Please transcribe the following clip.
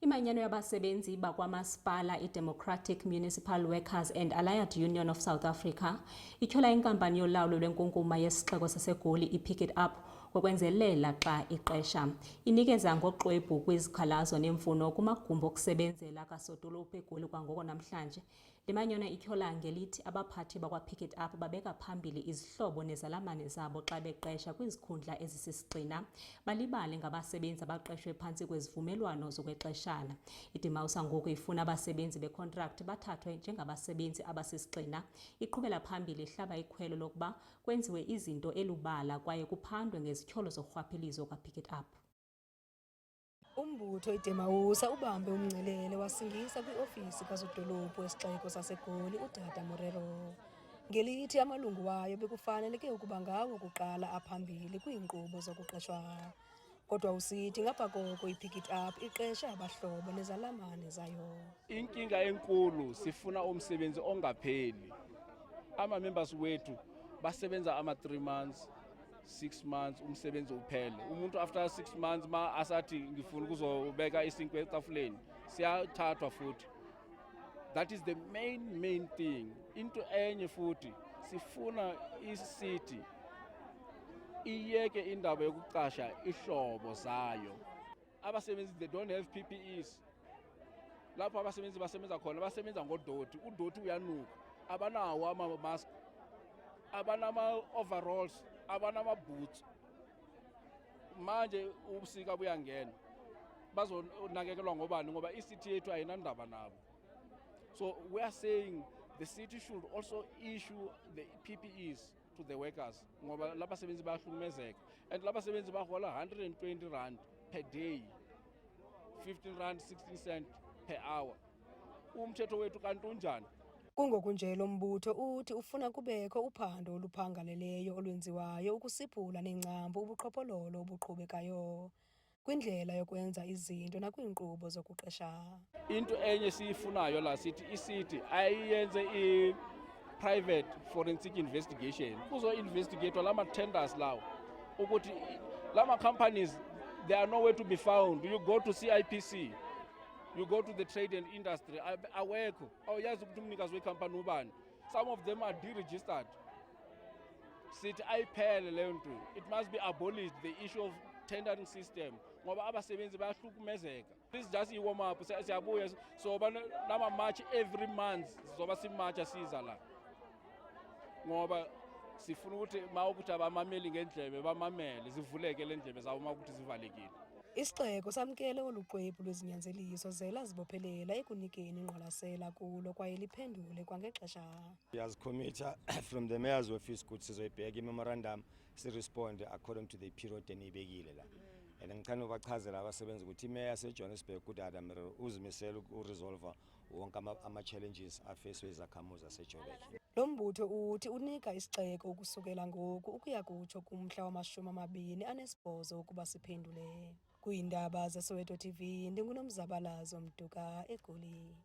Imanyano yabasebenzi bakwamasipala i-Democratic Municipal Workers and Allied Union of South Africa ityhola inkampani yolawulo lwenkunkuma yesixeko saseGoli i-Pick It Up ngokwenzelela xa ixesha. Inikeza ngoxwebhu kwizikhalazo neemfuno kumagumbi okusebenzela kasodolophu eGoli kwangoko namhlanje. Le manyano ityhola ngelithi abaphathi bakwa-Pick It Up babeka phambili izihlobo nezalamane zabo xa beqesha kwizikhundla ezisisigxina, balibale ngabasebenzi abaqeshwe phantsi kwezivumelwano zokwexeshana. IDemausa ngoku ifuna abasebenzi bekhontrakthi bathathwe njengabasebenzi abasisigxina. Iqhubela phambili ihlaba ikhwelo lokuba kwenziwe izinto elubala kwaye kuphandwe ngezityholo zorhwaphilizo kwa-Pick It Up. Umbutho iDemausa ubambe umngcelele wasingisa kwiofisi kasodolophu wesixeko saseGoli uTata Morero. Ngelithi amalungu wayo bekufaneleke ukuba ngawo kuqala aphambili kwiinkqubo zokuqeshwa. Kodwa usithi ngapha koko i-Pick It Up iqesha abahlobo nezalamane zayo. Inkinga enkulu sifuna umsebenzi ongapheli. Ama-members wethu basebenza ama-3 months, 6 months umsebenzi uphele. Umuntu after 6 months ma asathi ngifuna ukuzobeka isinkwe etafuleni siyathathwa futhi. That is the main thing. Into enye futhi sifuna i-city iyeke indaba yokuqasha ihlobo zayo. Abasebenzi they don't have PPEs. Lapho abasebenzi basebenza khona basebenza ngodoti. Udoti uyanuka. Abanawo ama-mask, abanama-overalls, abanama-boots. Manje ubusika buyangena. Bazonakekelwa ngobani ngoba i-city yethu ayinandaba nabo. So we are saying the city should also issue the PPEs to the workers ngoba labasebenzi bayahlukumezeka and labasebenzi bahola 120 rand per day, 15 rand 16 cent per hour. Umthetho wethu kanti unjani? Kungokunje lo mbutho uthi ufuna kubekho uphando oluphangaleleyo olwenziwayo ukusiphula nengcambu ubuqhophololo obuqhubekayo kwindlela yokwenza izinto nakwiinkqubo zokuqesha. Into enye siyifunayo la sithi i-city ayiyenze i-private forensic investigation kuzo-investigatwa lama-tenders lawo ukuthi lama-companies they are nowhere to be found. You go to CIPC, you go to the trade and industry, awekho awuyazi ukuthi umnikazi wekhampani ubani. Some of them are deregistered. Sithi ayiphele leyo nto. It must be abolished, the issue of tendering system ngoba abasebenzi bayahlukumezeka. This is just i-warm up. Siyabuya so nama-march every month sizoba simatsha siza la ngoba sifuna ukuthi ma ukuthi abamameli ngendlebe bamamele zivuleke le ndlebe zabo ma ukuthi zivalekile. Isixeko samkele oluqwebhu lwezinyanzeliso zela zibophelela ekunikeni ingqwalasela kulo kwaye liphendule kwangexesha. Committee from the mayor's office ukuthi sizoyibheka i-memorandum si-respond according to the period eniyibekile la. And ngicela ubachazela abasebenzi ukuthi imeya yaseJohannesburg uTata Morero uzimisela ukuresolve wonke ama-challenges afaced izakhamuzi zaseJoburg. Lo mbutho uthi unika isixeko ukusukela ngoku ukuya kutsho kumhla wama-28 ukuba siphendule. Kwiindaba zeSoweto TV, ndinguNomzabalazo Mduka eGoli.